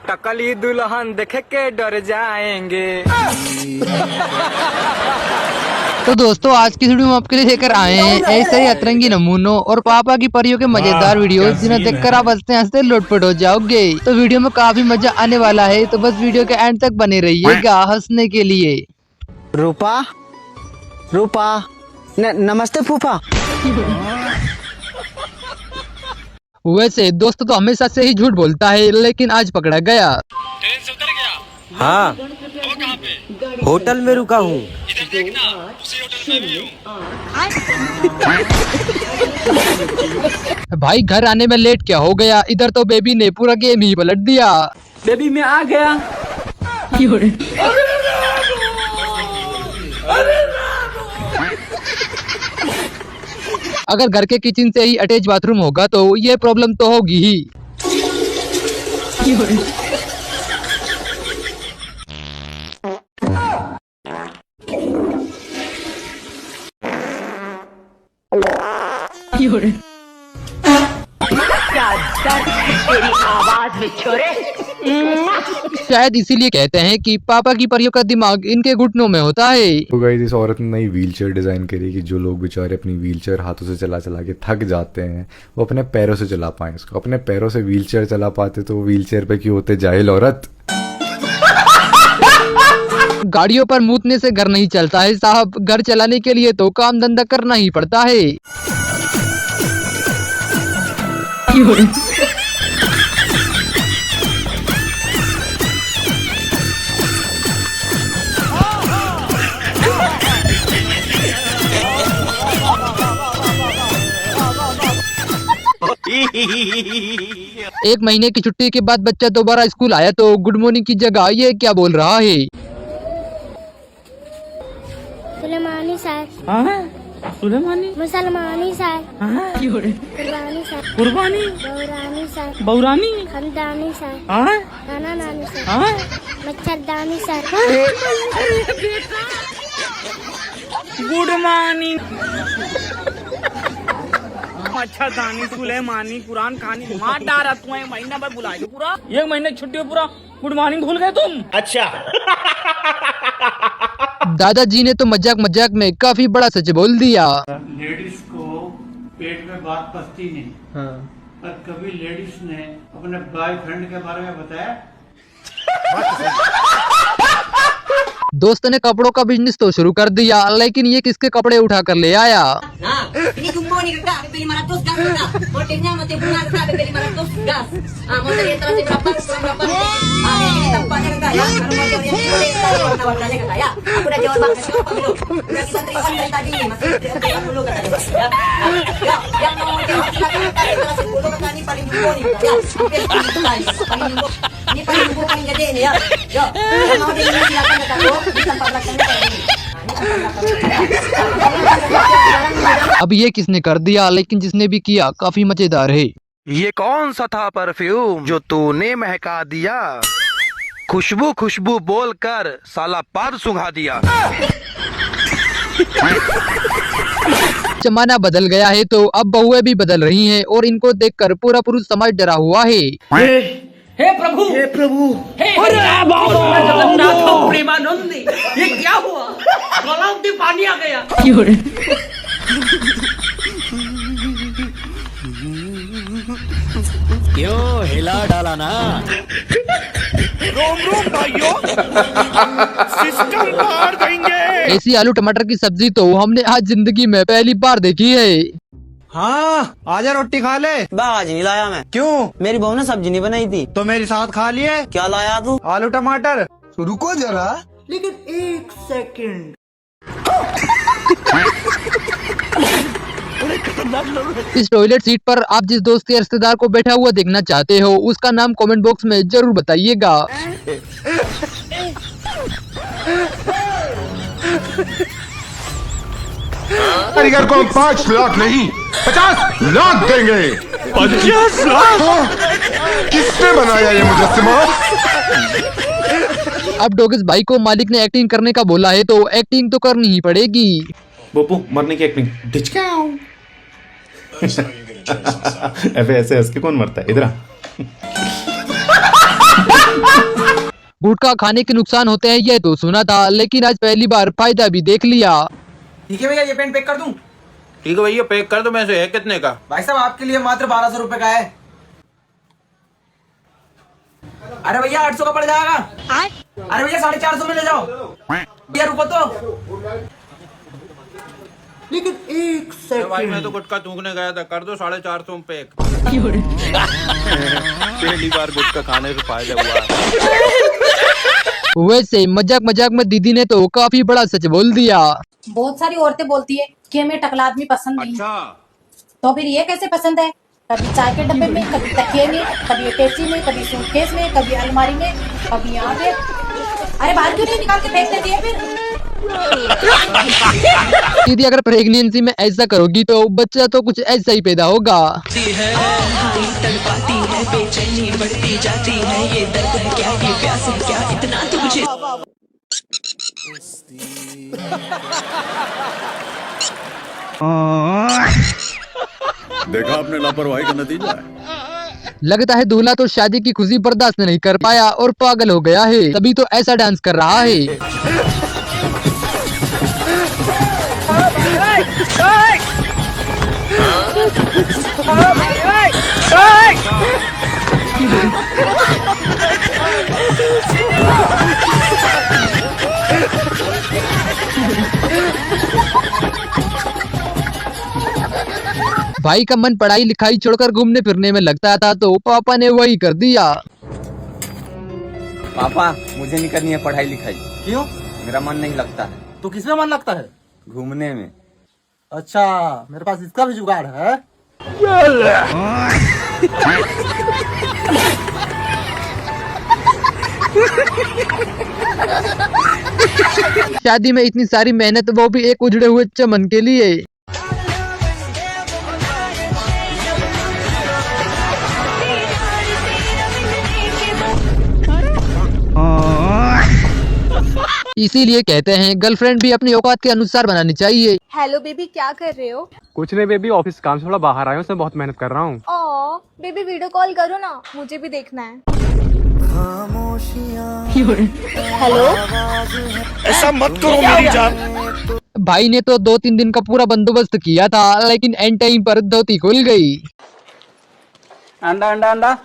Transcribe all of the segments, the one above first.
टकली दुल्हन देख के डर जाएंगे। तो दोस्तों आज की वीडियो में आपके लिए लेकर आए हैं ऐसे ही अतरंगी नमूनों और पापा की परियों के मजेदार वीडियोस जिन्हें देखकर आप हंसते हंसते लोटपोट हो जाओगे। तो वीडियो में काफी मजा आने वाला है, तो बस वीडियो के एंड तक बने रहिएगा हंसने के लिए। रूपा रूपा नमस्ते फूफा। वैसे दोस्त तो हमेशा से ही झूठ बोलता है, लेकिन आज पकड़ा गया। ट्रेन से उतर गया? हाँ। वो कहाँ पे? होटल में रुका हूँ। इधर देखना, उसी होटल में भी हूँ। भाई घर आने में लेट क्या हो गया, इधर तो बेबी ने पूरा गेम ही पलट दिया। बेबी मैं आ गया। अगर घर के किचन से ही अटैच बाथरूम होगा तो ये प्रॉब्लम तो होगी ही। शायद इसीलिए कहते हैं कि पापा की परियों का दिमाग इनके घुटनों में होता है। तो गाइस इस औरत ने नई व्हीलचेयर डिजाइन करी कि जो लोग बेचारे अपनी व्हीलचेयर हाथों से चला चला के थक जाते हैं वो अपने पैरों से चला पाए इसको। अपने पैरों से व्हीलचेयर चला पाते तो व्हीलचेयर पे क्यों होते जाहिल औरत। गाड़ियों पर मूतने से घर नहीं चलता है साहब, घर चलाने के लिए तो काम धंधा करना ही पड़ता है। एक महीने की छुट्टी के बाद बच्चा दोबारा स्कूल आया तो गुड मॉर्निंग की जगह ये क्या बोल रहा है। सुलेमानी सर। सुलेमानी? मुसलमानी सर। कुर्बानी सर। कुर्बानी? बौरानी सर। बौरानी? खमदानी सर। नाना नानी सर। मच्छरदानी सर। Good morning. मच्छरदानी, सुलेमानी, कुरान खानी, मार डारा तुम्हें महीना भर बुलाएगा पूरा। एक महीने की छुट्टी में पूरा गुड मॉर्निंग भूल गए तुम। अच्छा। दादाजी ने तो मजाक मजाक में काफी बड़ा सच बोल दिया। लेडीज को पेट में बात पचती नहीं। पर कभी लेडीज ने अपने बॉयफ्रेंड के बारे में बताया? दोस्त ने कपड़ों का बिजनेस तो शुरू कर दिया, लेकिन ये किसके कपड़े उठा कर ले आया। अब ये किसने कर दिया, लेकिन जिसने भी किया काफी मजेदार है। ये कौन सा था परफ्यूम जो तूने महका दिया? खुशबू खुशबू बोलकर साला पाद सुंघा दिया। जमाना बदल गया है तो अब बहुएं भी बदल रही हैं और इनको देखकर पूरा पुरुष समाज डरा हुआ है। हे प्रभु, हे प्रभु, हे जगन्नाथ प्रेमानंदी, ये क्या हुआ? गलाव में पानी आ गया। क्यों हिला डाला ना? रोम रोम भाइयों, सिस्टम पार देंगे। ऐसी आलू टमाटर की सब्जी तो हमने आज जिंदगी में पहली बार देखी है। हाँ आजा रोटी खा ले। आज नहीं लाया मैं। क्यों? मेरी बहू ने सब्जी नहीं बनाई थी। तो मेरी साथ खा लिए। क्या लाया तू? आलू टमाटर। रुको जरा। लेकिन एक सेकंड। इस टॉयलेट सीट पर आप जिस दोस्त के रिश्तेदार को बैठा हुआ देखना चाहते हो उसका नाम कमेंट बॉक्स में जरूर बताइएगा। कारीगर को 5 लाख नहीं 50 लाख देंगे। 50 लाख? किसने बनाया ये मुजस्समा? अब डोगिस भाई को मालिक ने एक्टिंग करने का बोला है तो एक्टिंग तो करनी ही पड़ेगी। बप्पू मरने की एक्टिंग। अबे ऐसे हंस के कौन मरता है? इधर आ। गुटखा खाने के नुकसान होते हैं ये तो सुना था, लेकिन आज पहली बार फायदा भी देख लिया। ठीक है भैया, ये पेन पैक कर दूं? ठीक है भैया, पैक कर दो। मैं से है कितने का? भाई साहब आपके लिए मात्र 1200 रुपए का है। अरे भैया 800 का पड़ जाएगा। अरे भैया 450 में ले जाओ भैया, रुको तो। लेकिन एक सेकंड भाई मैं तो गुटखा थूकने गया था, कर दो 450 में पैक। पहली बार गुटखा खाने से फायदा हुआ। वैसे मजाक मजाक में दीदी ने तो काफी बड़ा सच बोल दिया। बहुत सारी औरतें बोलती है कि हमें टकला आदमी पसंद नहीं। तो फिर ये कैसे पसंद है? कभी चाय के डब्बे में, कभी तकिए में, कभी अटैची में, कभी सूटकेस में, कभी अलमारी में, कभी यहाँ पे। अरे बाहर क्यों नहीं निकाल के फेंक देती है फिर? दीदी अगर प्रेगनेंसी में ऐसा करोगी तो बच्चा तो कुछ ऐसा ही पैदा होगा। बेचैनी बढ़ती जाती है, ये दर्द है क्या, ये प्यास है क्या, इतना तुझे। देखा आपने लापरवाही का नतीजा है। लगता है दूल्हा तो शादी की खुशी बर्दाश्त नहीं कर पाया और पागल हो गया है, तभी तो ऐसा डांस कर रहा है। भाई का मन पढ़ाई लिखाई छोड़कर घूमने फिरने में लगता था, तो पापा ने वही कर दिया। पापा मुझे नहीं करनी है पढ़ाई लिखाई। क्यों? मेरा मन नहीं लगता है। तो किसमें मन लगता है? घूमने में। अच्छा, मेरे पास इसका भी जुगाड़ है। शादी में इतनी सारी मेहनत, वो भी एक उजड़े हुए चमन के लिए। इसीलिए कहते हैं गर्लफ्रेंड भी अपनी औकात के अनुसार बनानी चाहिए। हेलो बेबी, क्या कर रहे हो? कुछ नहीं बेबी, ऑफिस काम से थोड़ा बाहर आया हूँ, उसमें बहुत मेहनत कर रहा हूँ। ओ बेबी, वीडियो कॉल करो ना, मुझे भी देखना है। हेलो, ऐसा मत करो मेरी जान। भाई ने तो 2-3 दिन का पूरा बंदोबस्त किया था, लेकिन एंड टाइम पर धोती खुल गई। अंडा अंडा अंडा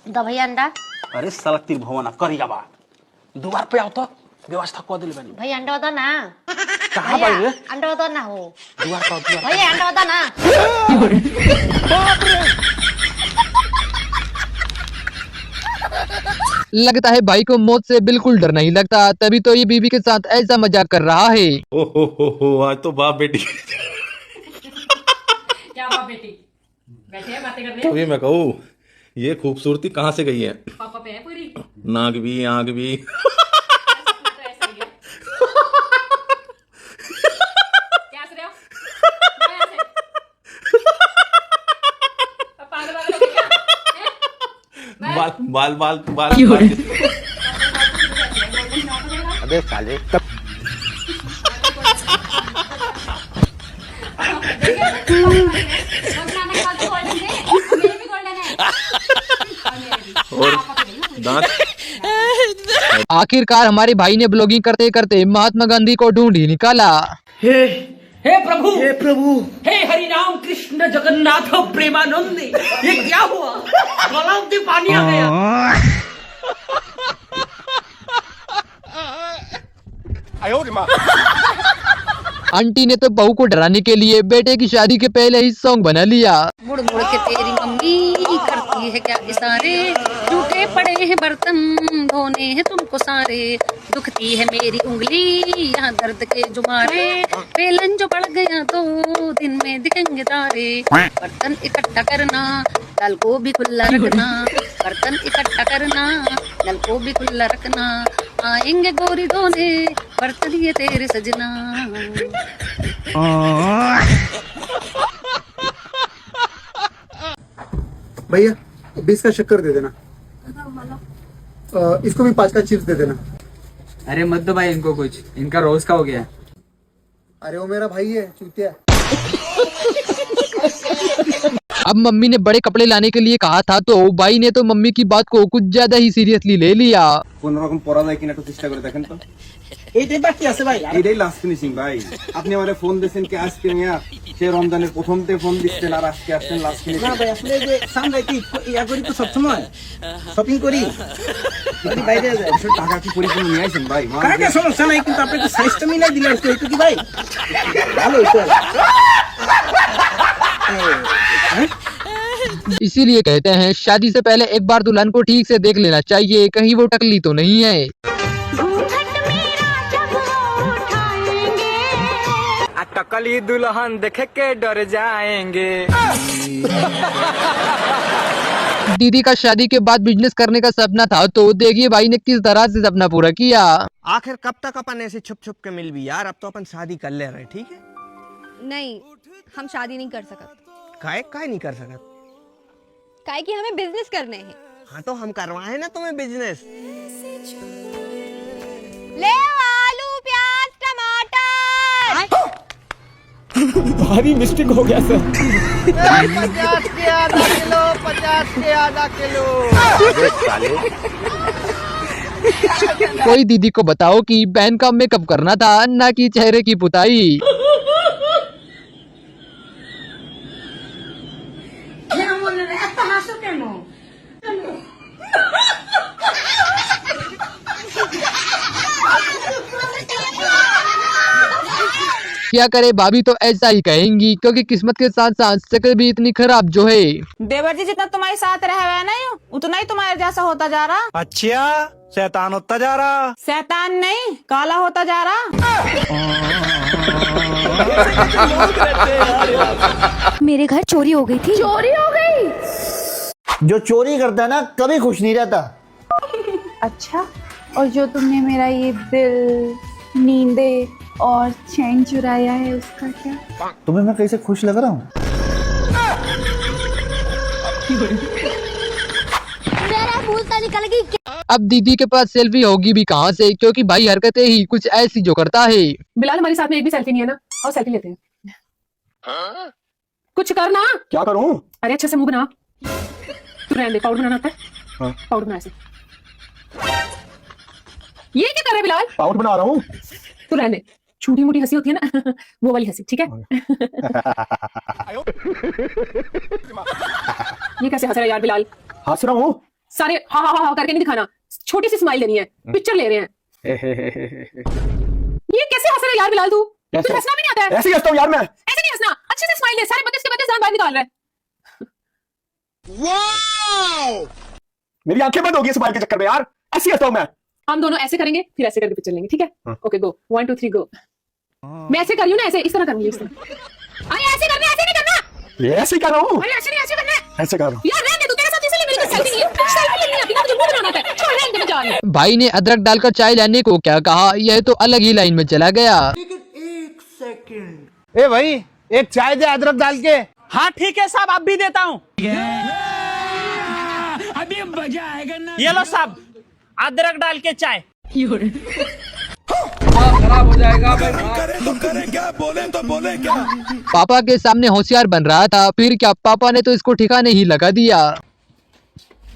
दो भैया अंडा। अरे सड़क तीर भवना करिया बा दुआर पे आओ तो व्यवस्था को दिल बनी। भैया अंडा बता ना। कहाँ पर रे? अंडा बता ना हो। दुआर पे आओ। भैया अंडा बता ना। लगता है भाई को मौत से बिल्कुल डर नहीं लगता, तभी तो ये बीवी के साथ ऐसा मजाक कर रहा है। हो आज तो बाप बेटी। क्या बाप बेटी बैठे हैं बातें कर रहे हैं। तभी मैं कहूँ ये खूबसूरती कहाँ से गई है? पापा पे है पूरी। नाक भी आँख भी। बाल बाल बाल बाल। अबे साले आखिरकार हमारे भाई ने ब्लॉगिंग करते करते महात्मा गांधी को ढूंढ ही निकाला। हे प्रभु, हे प्रभु, हे हरि राम कृष्ण जगन्नाथ प्रेमानंद, ये क्या हुआ? गलाव से पानी आ गया। आंटी ने तो बहू को डराने के लिए बेटे की शादी के पहले ही सॉन्ग बना लिया। मुड़ मुड़ के तेरी मम्मी करती है क्या इशारे, टूटे पड़े हैं बर्तन धोने हैं तुमको सारे, दुखती है मेरी उंगली यहाँ दर्द के जुमारे, बेलन जो बढ़ गया तो दिन में दिखेंगे तारे, बर्तन इकट्ठा करना नल को भी खुला रखना, बर्तन इकट्ठा करना नल को भी खुला रखना, आएंगे गोरी धोने बर्तन ये तेरे सजना। भैया 20 का शक्कर दे देना। इसको भी 5 का चिप्स दे देना। अरे मत दो भाई इनको कुछ, इनका रोज का हो गया। अरे वो मेरा भाई है चूतिया। अब मम्मी ने बड़े कपड़े लाने के लिए कहा था तो भाई ने तो मम्मी की बात को कुछ ज्यादा ही सीरियसली ले लिया। কোনরকম পড়া যায় কিনা একটু চেষ্টা করে দেখেন তো। এইটাই বাকি আছে ভাই, এইটাই লাস্ট ফিনিশিং ভাই। আপনি আমারে ফোন দিয়েছেন কি আজকে মিয়া, সে রমজানের প্রথমতে ফোন দিচ্ছেন আর আজকে আসছেন লাস্ট ফিনিশিং। না ভাই আসলে যে সামনে কি ইয়া করি তো সব সময় শপিং করি, যদি বাইরে যায় আসলে টাকা কি পরিপূর্ণ নিয়ে আসেন ভাই? টাকা সমস্যা নাই, কিন্তু আপনি তো সাইজটা মিলাই দিলেন তো একটু কি ভাই ভালো হইতো। इसीलिए कहते हैं शादी से पहले एक बार दुल्हन को ठीक से देख लेना चाहिए, कहीं वो टकली तो नहीं है। टकली दुल्हन देख के डर जाएंगे। दीदी का शादी के बाद बिजनेस करने का सपना था तो देखिए भाई ने किस तरह से सपना पूरा किया। आखिर कब तक अपन ऐसे छुप छुप के मिल भी यार, अब तो अपन शादी कर ले रहे, ठीक है? नहीं, हम शादी नहीं कर सकते। काय नहीं कर सकते? काहे कि हमें बिजनेस करने हैं। हाँ तो हम करवाए ना तुम्हें बिजनेस। ले आलू प्याज टमाटर। भारी मिस्टेक हो गया सर। 50 के आधा किलो, 50 के आधा किलो। कोई दीदी को बताओ कि बहन का मेकअप करना था, ना कि चेहरे की पुताई। क्या करे भाभी तो ऐसा ही कहेंगी, क्योंकि किस्मत के साथ साथ शक्ल भी इतनी खराब जो है। देवर जी जितना तुम्हारे साथ रह हुआ ना उतना ही तुम्हारे जैसा होता जा रहा। अच्छा, शैतान होता जा रहा। शैतान नहीं, काला होता जा रहा। मेरे घर चोरी हो गई थी। चोरी हो गई? जो चोरी करता है ना कभी खुश नहीं रहता। अच्छा, और जो तुमने मेरा ये दिल, नींदे और चैन चुराया है उसका क्या? तुम्हें मैं कैसे खुश लग रहा हूँ? मेरा मुंह से निकल गई। अब दीदी के पास सेल्फी होगी भी कहाँ से, क्योंकि भाई हरकतें ही कुछ ऐसी जो करता है। बिलाल हमारे साथ में एक भी सेल्फी नहीं है ना, और सेल्फी लेते हैं। कुछ करना। क्या करूँ? अरे अच्छे से मुंह बना। तू रहने दे, पाउडर बनाना आता है? हाँ। पाउडर बना ऐसे। ये क्या कर रहे बिलाल? पाउडर बना रहा हूँ। तू रहने दे, छोटी मोटी हंसी होती है ना वो वाली हंसी, ठीक है? ये कैसे हंस रहा है यार बिलाल? हंस रहा हूँ। सारे हा हा हा करके नहीं दिखाना, छोटी सी स्माइल देनी है, पिक्चर ले रहे हैं। ये कैसे हंस रहा है यार बिलाल? तू हंसना भी नहीं आता है? ऐसे ही हंसता हूँ यार मैं। ऐसे नहीं हंसना, अच्छे से स्माइल दे, सारे बत्तीस के बत्तीस दांत बाहर निकाल रहे हैं। मेरी आंखें बंद हो गई स्माइल के चक्कर में यार, ऐसे ही हंसता हूँ मैं। हम दोनों ऐसे करेंगे, फिर ऐसे करके पिक्चर लेंगे, ठीक है? ओके गो, 1 2 3 गो। मैं ऐसे कर रही हूँ ना, ऐसे इस तरह करूंगी, इस तरह। अरे ऐसे करना, ऐसे नहीं करना। ये ऐसे ही कर रहा हूँ। अरे ऐसे नहीं, ऐसे करना है। ऐसे कर रहा हूँ यार रहने दे, तू तेरे साथ इसलिए मेरी सेल्फी नहीं है, सेल्फी लेनी है, बिना तुझे मुंह बनाना है। छोड़ रहने दे, मैं जा रही हूं। भाई ने अदरक डालकर चाय लाने को क्या कहा, यह तो अलग ही लाइन में चला गया। ए भाई, एक चाय दे अदरक डाल के। हाँ ठीक है साहब, आप भी देता हूँ। अभी मजा आएगा ना। ये लो साहब, अदरक डाल के चाय। खराब हो जाएगा। पापा के सामने होशियार बन रहा था, फिर क्या पापा ने तो इसको ठिकाने ही लगा दिया।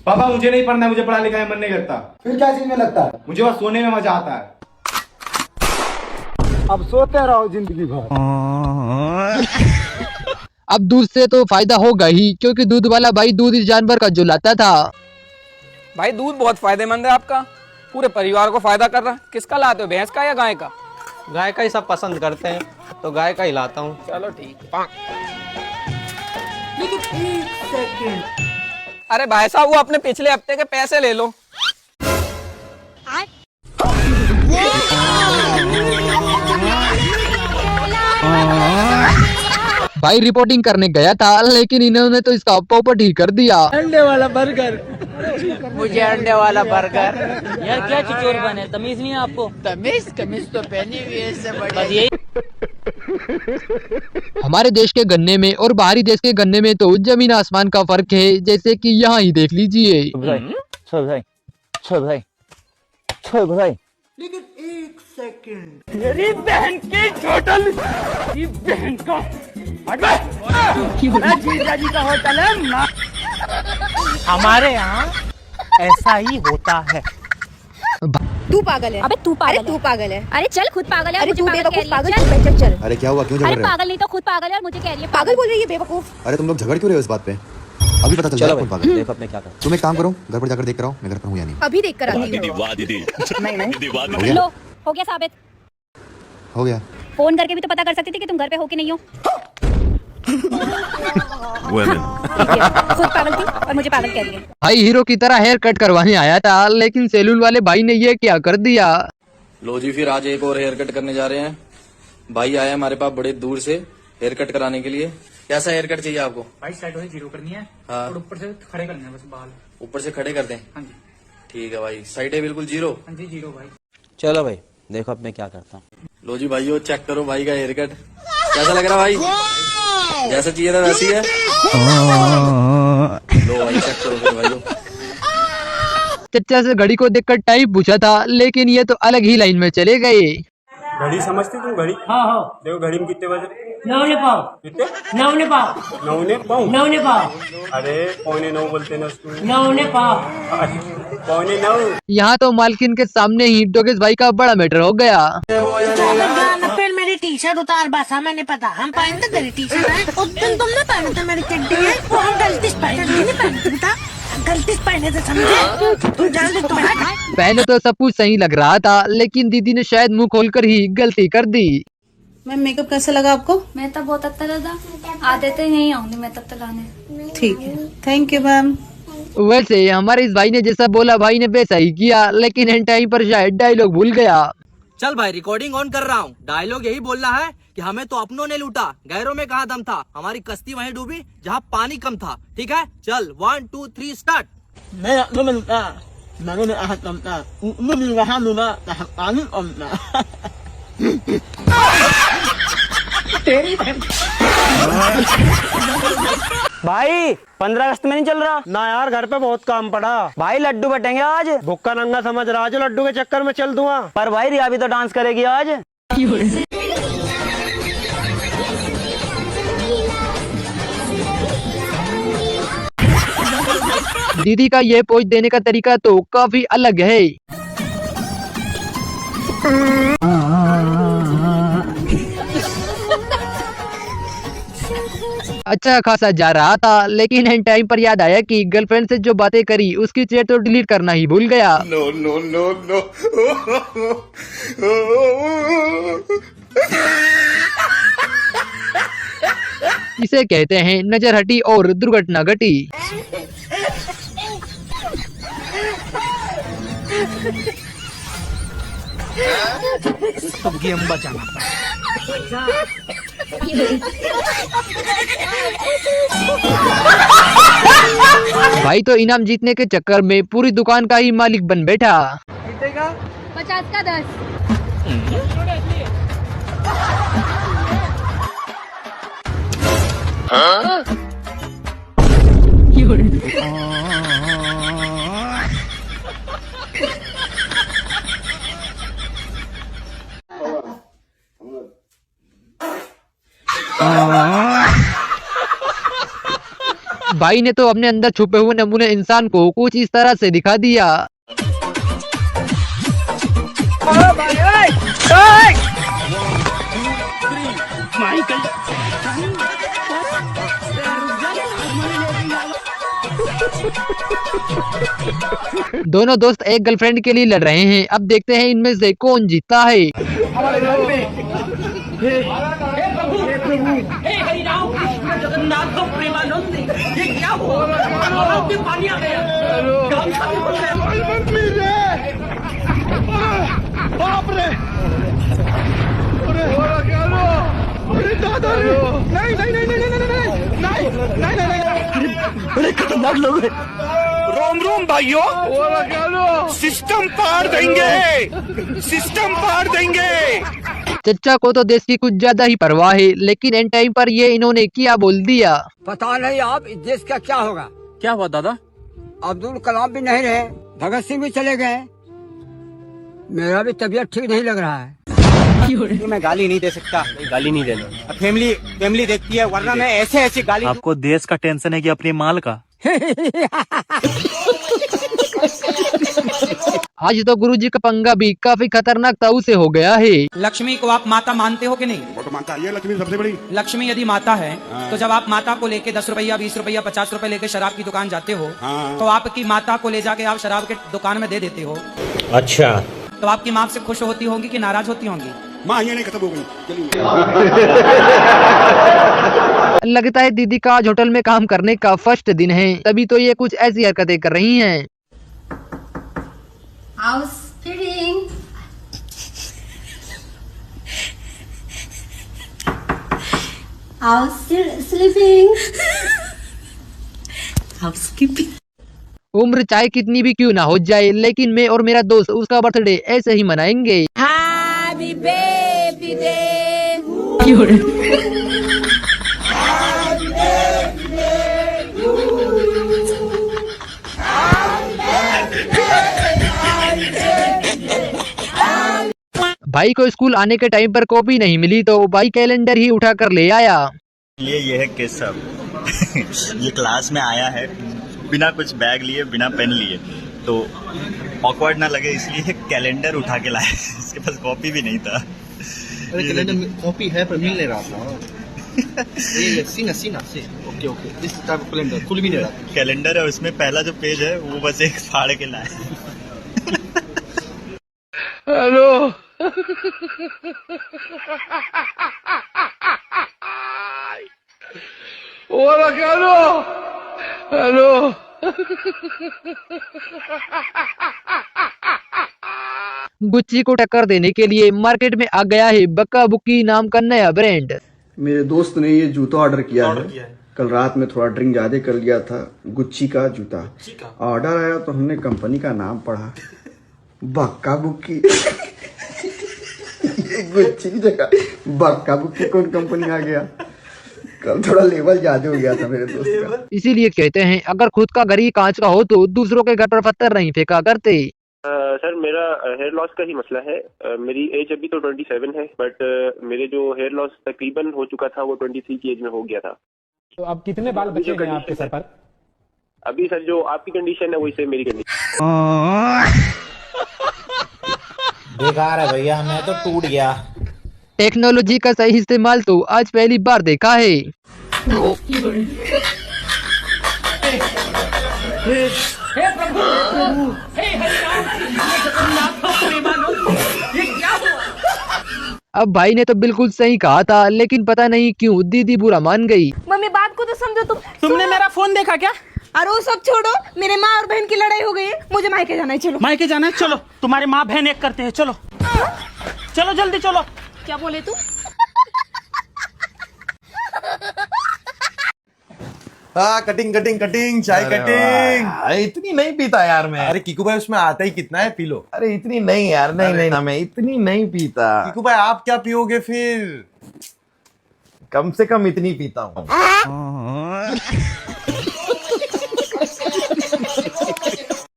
पापा मुझे नहीं पढ़ना है, मुझे पढ़ा लिखा है मन नहीं करता। फिर क्या चीज में लगता है? मुझे बस सोने में मजा आता है। अब सोते रहो जिंदगी भर। अब दूध से तो फायदा होगा ही, क्योंकि दूध वाला भाई दूध इस जानवर का जो लाता था। भाई दूध बहुत फायदेमंद है आपका, पूरे परिवार को फायदा कर रहा है। किसका लाते हो, भैंस का या गाय का? गाय का ही सब पसंद करते हैं तो गाय का ही लाता हूँ। चलो ठीक है। अरे भाई साहब, वो अपने पिछले हफ्ते के पैसे ले लो। भाई रिपोर्टिंग करने गया था, लेकिन इन्होंने तो इसका पोपट ही कर दिया। अंडे वाला बर्गर, मुझे अंडे वाला बर्गर। यार क्या चिचोर बने, तमीज नहीं है आपको? कमीज तो पहनी हुई है इससे बढ़िया। हमारे देश के गन्ने में और बाहरी देश के गन्ने में तो जमीन आसमान का फर्क है, जैसे कि यहाँ ही देख लीजिए। छोड़ भाई, छोड़ भाई, छोड़ भाई। लेकिन एक सेकंड। मेरी बहन की टोटल बहन का जीजा जी का होटल है। हमारे यहाँ ऐसा ही होता है। तू पागल है। अबे तू पागल अरे तू पागल है। अरे चल खुद पागल है। अरे मुझे तू पागल कह बेवकूफ रही है। पागल चल। चल चल। अरे क्या हुआ, क्यों झगड़ अरे रहे हो? पागल नहीं तो खुद पागल है और मुझे कह रही है पागल बोल रही है बेवकूफ। अरे तुम लोग झगड़ क्यों रहे हो इस बात पे? अभी पता चल जाएगा कौन पागल है। देखो अपने क्या कर। तुम एक काम करो, घर पर जाकर देख कर आओ मैं घर पर हूँ या नहीं। अभी देख कर आती हूँ। लो हो गया साबित। हो गया। फोन करके भी तो पता कर सकती थी कि तुम घर पे हो कि नहीं हो। खुद पागल थी और मुझे पागल कह रही है। भाई हीरो की तरह हेयर कट करवाने आया था, लेकिन सैलून वाले भाई ने ये क्या कर दिया। लो जी, फिर आज एक और हेयर कट करने जा रहे हैं। भाई आया हमारे पास बड़े दूर से हेयर कट कराने के लिए। कैसा हेयर कट चाहिए आपको? भाई साइड से जीरो करनी है। हाँ। और ऊपर से खड़े करने हैं बस बाल। ऊपर से खड़े कर दें? हाँ जी। ठीक है भाई, साइड है बिल्कुल जीरो। हाँ जी जीरो भाई। चलो भाई देखो अब मैं क्या करता हूँ। लो जी भाइयों, चेक करो भाई का हेयर कट कैसा लग रहा भाई? जैसा चाहिए था वैसी है। लो भाई चेक करो फिर भाइयों। चच्चा से घड़ी को देखकर टाइम पूछा था, लेकिन ये तो अलग ही लाइन में चले गए। घड़ी समझती तू? घड़ी हाँ हाँ। देखो घड़ी में कितने बजे? 9 पाव। कितने? 9 पाव। 9 पाँव? 9 पाव। अरे 8:45 बोलते ना उसको। 9 पाव। 8:45। यहाँ तो मालकिन के सामने ही डोगेश भाई का बड़ा मैटर हो गया। फिर मेरी टी शर्ट उतार बसा, मैंने पता हम पहनते तेरी टी शर्ट है। उस दिन तुमने पहने थे मेरी चड्डी है, वो हम गलती से पहने थे। नहीं पहने थे बेटा, गलती से पहने थे समझे। तू जान दे तो पहले तो सब कुछ सही लग रहा था, लेकिन दीदी ने शायद मुंह खोलकर ही गलती कर दी। मैम मेकअप कैसा लगा आपको? मैं तो बहुत अच्छा लगा। आते नहीं आऊंगी मैं तब तक आने। ठीक है, थैंक यू मैम। वैसे हमारे इस भाई ने जैसा बोला भाई ने वैसा ही किया, लेकिन एंड टाइम पर शायद डायलॉग भूल गया। चल भाई रिकॉर्डिंग ऑन कर रहा हूँ। डायलॉग यही बोलना है कि हमें तो अपनों ने लूटा, गैरों में कहाँ दम था, हमारी कश्ती वहीं डूबी जहाँ पानी कम था। ठीक है, चल 1 2 3 स्टार्ट। भाई 15 अगस्त में नहीं चल रहा ना यार, घर पे बहुत काम पड़ा। भाई लड्डू बटेंगे आज। भुक्का नंगा समझ रहा जो लड्डू के चक्कर में चल दूंगा। पर भाई रिया भी तो डांस करेगी आज। दीदी का ये पोज देने का तरीका तो काफी अलग है। अच्छा खासा जा रहा था, लेकिन एंड टाइम पर याद आया कि गर्लफ्रेंड से जो बातें करी उसकी चैट तो डिलीट करना ही भूल गया। No no no no. इसे कहते हैं नजर हटी और दुर्घटना घटी। तब हम बचाना। भाई तो इनाम जीतने के चक्कर में पूरी दुकान का ही मालिक बन बैठा। 50 का 10। भाई ने तो अपने अंदर छुपे हुए नमूने इंसान को कुछ इस तरह से दिखा दिया। दोनों दोस्त एक गर्लफ्रेंड के लिए लड़ रहे हैं। अब देखते हैं इनमें से कौन जीतता है। हमारे घर पे हे प्रभु, हे हरिराम कृष्ण जगन्नाथ प्रेमानंद, ये क्या हुआ? गलाव में पानी आ गया। बाप रे, अरे दादा रे, नहीं नहीं नहीं नहीं नहीं नहीं नहीं नहीं नहीं, अरे खतरनाक लोग हैं। रोम रोम भाइयों, सिस्टम पार देंगे, सिस्टम पार देंगे। चच्चा को तो देश की कुछ ज्यादा ही परवाह है, लेकिन एंड टाइम पर ये इन्होंने क्या बोल दिया। पता नहीं आप इस देश का क्या होगा। क्या हुआ दादा? अब्दुल कलाम भी नहीं रहे, भगत सिंह भी चले गए, मेरा भी तबीयत ठीक नहीं लग रहा है। मैं गाली नहीं दे सकता। गाली नहीं देना। फैमिली देखती है, वरना मैं ऐसे गाली। आपको देश का टेंशन है कि अपने माल का? आज तो गुरुजी का पंगा भी काफी खतरनाक ताऊ से हो गया है। लक्ष्मी को आप माता मानते हो कि नहीं? वो तो मानता है, लक्ष्मी सबसे बड़ी। लक्ष्मी यदि माता है तो जब आप माता को लेके 10 रुपया 20 रुपया 50 रुपए लेके शराब की दुकान जाते हो तो आपकी माता को ले जाके आप शराब के दुकान में दे देते हो। अच्छा। तो आपकी माँ से खुश होती होंगी कि नाराज होती होंगी? माँ ये नहीं खत्म हो गई। लगता है दीदी का आज होटल में काम करने का फर्स्ट दिन है, तभी तो ये कुछ ऐसी हरकतें कर रही हैं। House fitting. House sleeping. Housekeeping. उम्र चाहे कितनी भी क्यों ना हो जाए, लेकिन मैं और मेरा दोस्त उसका बर्थडे ऐसे ही मनाएंगे। Happy birthday. भाई को स्कूल आने के टाइम पर कॉपी नहीं मिली तो भाई कैलेंडर ही उठा कर ले आया। ये है केशव। ये क्लास में आया है बिना कुछ बैग लिए, बिना पेन लिए, तो ऑकवर्ड ना लगे इसलिए कैलेंडर उठा के लाया। इसके पास कॉपी भी नहीं था। अरे कैलेंडर में कॉपी है पर मिल नहीं रहा था। ये सीना से। ओके इस टाइप का कैलेंडर खुल भी नहीं रहा। कैलेंडर है, उसमें पहला जो पेज है वो बस एक फाड़ के लाया। हेलो। हेलो। गुच्ची को टक्कर देने के लिए मार्केट में आ गया है बक्का बुक्की नाम का नया ब्रांड। मेरे दोस्त ने ये जूता ऑर्डर किया है। कल रात में थोड़ा ड्रिंक ज्यादा कर लिया था। गुच्ची का जूता ऑर्डर आया तो हमने कंपनी का नाम पढ़ा, बक्का बुक्की। ये गुच्ची की जगह बक्का बुक्की कौन कंपनी आ गया। कल थोड़ा लेवल ज्यादा हो गया था मेरे दोस्त का। इसीलिए कहते हैं अगर खुद का घर ही कांच का हो तो दूसरों के घर पर पत्थर नहीं फेंका करते। सर मेरा हेयर लॉस का ही मसला है। मेरी एज अभी तो 27 है, बट मेरे जो हेयर लॉस तकरीबन हो चुका था वो 23 की एज में हो गया था। तो अब कितने बाल बचे हैं आपके सर पर? अभी सर जो आपकी कंडीशन है वही से मेरी कंडीशन। बेकार है भैया, मैं तो टूट गया। टेक्नोलॉजी का सही इस्तेमाल तो आज पहली बार देखा है। हे प्रभु, हे हरिराम, हे जगन्नाथ प्रेमानंद, ये क्या हुआ? अब भाई ने तो बिल्कुल सही कहा था, लेकिन पता नहीं क्यों दीदी बुरा मान गई। मम्मी बात को तो समझो तुम। तुमने मेरा फोन देखा क्या? अरे वो सब छोड़ो, मेरे माँ और बहन की लड़ाई हो गई है, मुझे मायके जाना है। चलो मायके जाना है, चलो। तुम्हारे माँ बहन एक करते हैं, चलो चलो जल्दी चलो। क्या बोले तू? हाँ कटिंग चाय कटिंग। इतनी नहीं पीता यार मैं। अरे कीकू भाई उसमें आता ही कितना है, पी लो। अरे इतनी नहीं यार, नहीं मैं इतनी नहीं पीता। कीकू भाई आप क्या पियोगे फिर? कम से कम इतनी पीता हूँ।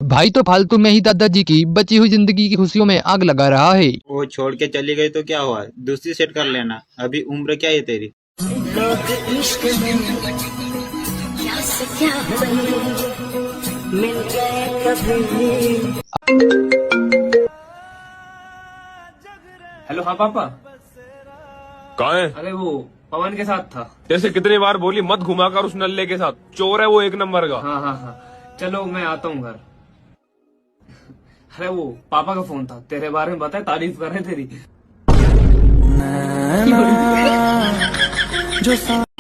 भाई तो फालतू में ही दादाजी की बची हुई जिंदगी की खुशियों में आग लगा रहा है। वो छोड़ के चली गई तो क्या हुआ, दूसरी सेट कर लेना। अभी उम्र क्या है तेरी? हेलो हाँ पापा। कहाँ है? अरे वो पवन के साथ था। जैसे कितनी बार बोली मत घुमाकर उस नल्ले के साथ, चोर है वो एक नंबर का। हाँ चलो मैं आता हूँ घर। अरे वो पापा का फोन था, तेरे बारे में बताए, तारीफ कर रहे तेरी।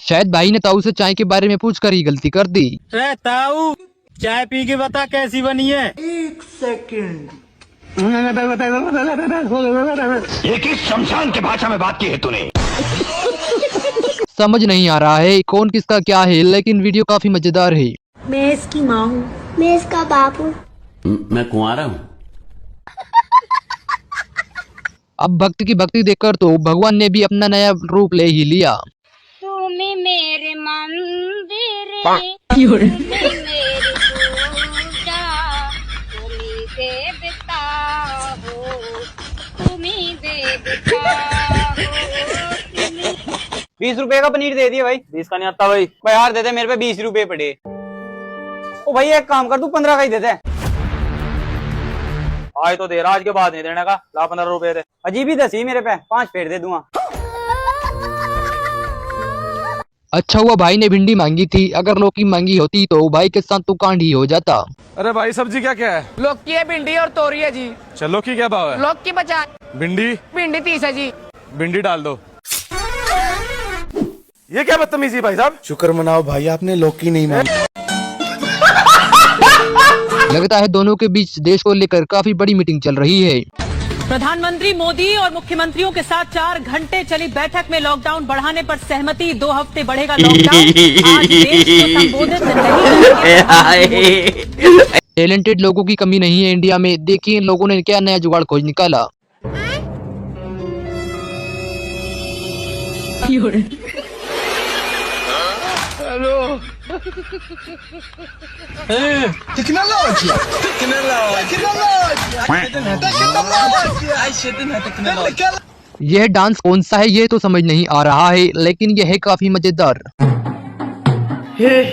शायद भाई ने ताऊ से चाय के बारे में पूछकर ही गलती कर दी। ताऊ चाय पी के बता कैसी बनी है। 1 सेकंड। ये किस शमशान के भाषा में बात की है तूने? समझ नहीं आ रहा है कौन किसका क्या है, लेकिन वीडियो काफी मजेदार है। मैं इसकी माँ हूँ। मैं इसका बाप हूँ। मैं कुंवारा हूँ। अब भक्त की भक्ति देखकर तो भगवान ने भी अपना नया रूप ले ही लिया। तुम मेरे मंदिर मेरी पूजा, तुम देवता हो। 20 रुपए का पनीर दे दिए भाई। 20 का नहीं आता भाई। भाई यार दे दे, मेरे पे 20 रुपए पड़े। ओ भाई एक काम कर, तू 15 का ही दे दे। आज तो दे रहा, आज के बाद नहीं देने का। ला 15 रुपए दे। अजीब ही दसी मेरे पे, 5 फेर दे दूंगा। अच्छा हुआ भाई ने भिंडी मांगी थी, अगर लौकी मांगी होती तो भाई के साथ तो कांड ही हो जाता। अरे भाई सब्जी क्या क्या है? लौकी है, भिंडी और तोरी है जी। चलो लौकी क्या भाव है? लौकी 50। भिंडी? भिंडी 30 है जी। भिंडी डाल दो। ये क्या बदतमीजी भाई साहब? शुक्र मनाओ भाई, आपने लौकी नहीं मांगी। लगता है दोनों के बीच देश को लेकर काफी बड़ी मीटिंग चल रही है। प्रधानमंत्री मोदी और मुख्यमंत्रियों के साथ 4 घंटे चली बैठक में लॉकडाउन बढ़ाने पर सहमति। 2 हफ्ते बढ़ेगा लॉकडाउन। आज देश को संबोधित नहीं। टैलेंटेड लोगों की कमी नहीं है इंडिया में। देखिए इन लोगों ने क्या नया जुगाड़ खोज निकाला। हेलो यह डांस कौन सा है ये तो समझ नहीं आ रहा है, लेकिन यह है काफी मजेदार। हे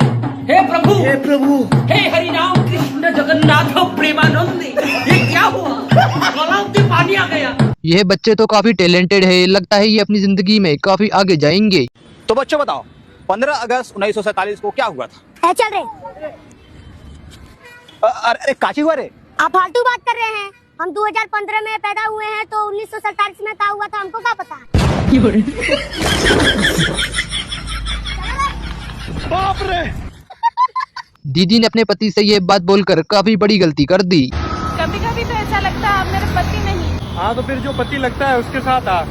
प्रभु, हे प्रभु, हे हरि राम कृष्ण जगन्नाथ प्रेमानंद, ये क्या हुआ? तालाब में पानी आ गया। यह बच्चे तो काफी टैलेंटेड है, लगता है ये अपनी जिंदगी में काफी आगे जाएंगे। तो बच्चों बताओ, 15 अगस्त 1947 को क्या हुआ था? चल रहे अरे काची हुआ रे? आप फालतू बात कर रहे हैं। हम 2015 में पैदा हुए हैं तो 1947 में क्या हुआ था हमको क्या पता। बाप रे। दीदी ने अपने पति से ये बात बोलकर काफी बड़ी गलती कर दी। कभी कभी तो ऐसा लगता है आप मेरे पति नहीं। हाँ तो फिर जो पति लगता है उसके साथ आ।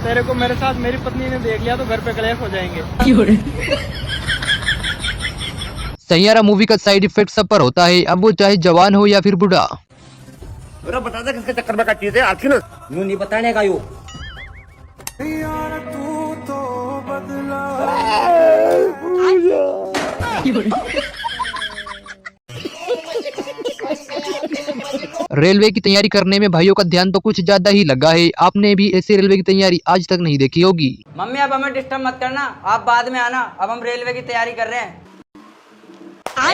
तेरे को मेरे साथ मेरी पत्नी ने देख लिया तो घर पे क्लेश हो जाएंगे। सैयारा मूवी का साइड इफेक्ट सब पर होता है, अब वो चाहे जवान हो या फिर बूढ़ा। बता दे किसके चक्कर में काटी थे आखिर यूं नहीं बताने का। यू रेलवे की तैयारी करने में भाइयों का ध्यान तो कुछ ज्यादा ही लगा है। आपने भी ऐसी रेलवे की तैयारी आज तक नहीं देखी होगी। मम्मी अब हमें डिस्टर्ब मत करना, आप बाद में आना। अब हम रेलवे की तैयारी कर रहे हैं।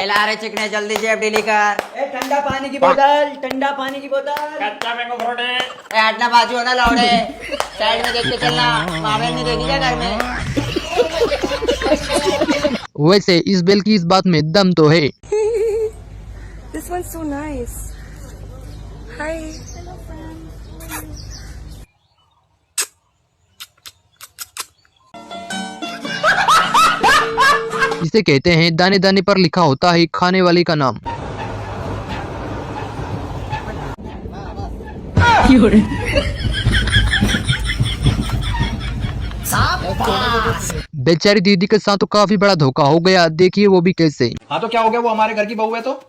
ला रहे चिकने, जल्दी जेब ढीली कर। ठंडा पानी की बोतल, ठंडा पानी की बोतल। कच्चा मैंगो फ्रूट है। हटना बाजू होना लौड़े, साइड में देख के चलना। मावे नहीं देगी क्या घर में? वैसे इस बेल की इस बात में दम तो है। This one's so nice. Hi. इसे कहते हैं दाने दाने पर लिखा होता है खाने वाले का नाम। बेचारी दीदी के साथ तो काफी बड़ा धोखा हो गया, देखिए वो भी कैसे। हाँ तो क्या हो गया, वो हमारे घर की बहू है तो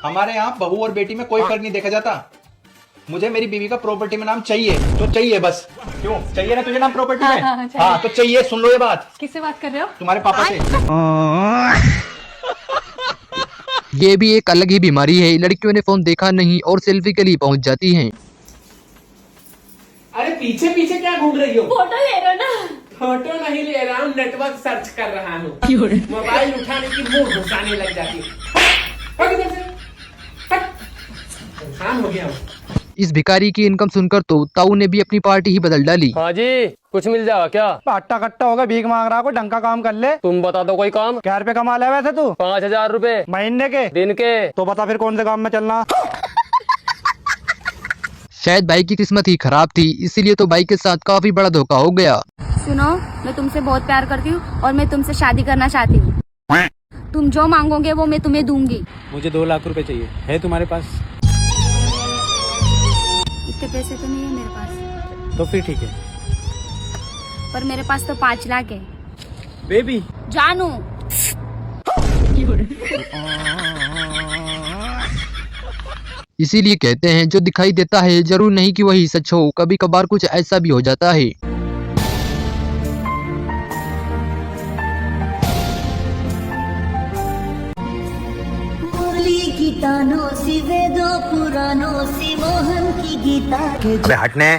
हमारे यहाँ बहू और बेटी में कोई फर्क नहीं देखा जाता। मुझे मेरी बीवी का प्रॉपर्टी में नाम चाहिए तो चाहिए बस। क्यों चाहिए ना तुझे नाम प्रॉपर्टी में? हाँ तो चाहिए। सुन लो ये बात। किससे बात कर रहे हो? तुम्हारे पापा से। ये भी एक अलग ही बीमारी है, लड़कियों ने फोन देखा नहीं और सेल्फी के लिए पहुंच जाती हैं। अरे पीछे पीछे क्या घूम रही हो? फोटो ले रहे हो ना? फोटो नहीं ले रहा हूँ, नेटवर्क सर्च कर रहा हूँ। मोबाइल उठाने की मुंह घुसाने लग जाती है। हो गया। इस भिखारी की इनकम सुनकर तो ताऊ ने भी अपनी पार्टी ही बदल डाली। हाँ जी, कुछ मिल जाएगा क्या? आटा कट्टा होगा, भीख मांग रहा, कोई ढंग का काम कर ले। तुम बता दो कोई काम। क्या रुपए कमा ले वैसे तू? 5000 रुपए महीने के, दिन के। तो बता फिर कौन से काम में चलना? शायद भाई की किस्मत ही खराब थी, इसीलिए तो भाई के साथ काफी बड़ा धोखा हो गया। सुनो, मैं तुमसे बहुत प्यार करती हूँ और मैं तुमसे शादी करना चाहती हूँ। तुम जो मांगोगे वो मैं तुम्हें दूंगी। मुझे 2 लाख रुपए चाहिए, है तुम्हारे पास? इतने पैसे तो नहीं है मेरे पास। तो फिर ठीक है, पर मेरे पास तो 5 लाख है। बेबी जानू। इसीलिए कहते हैं जो दिखाई देता है जरूर नहीं कि वही सच हो, कभी कभार कुछ ऐसा भी हो जाता है। गीतानो सी वेदों पुराणों सी मोहन की गीता के हटने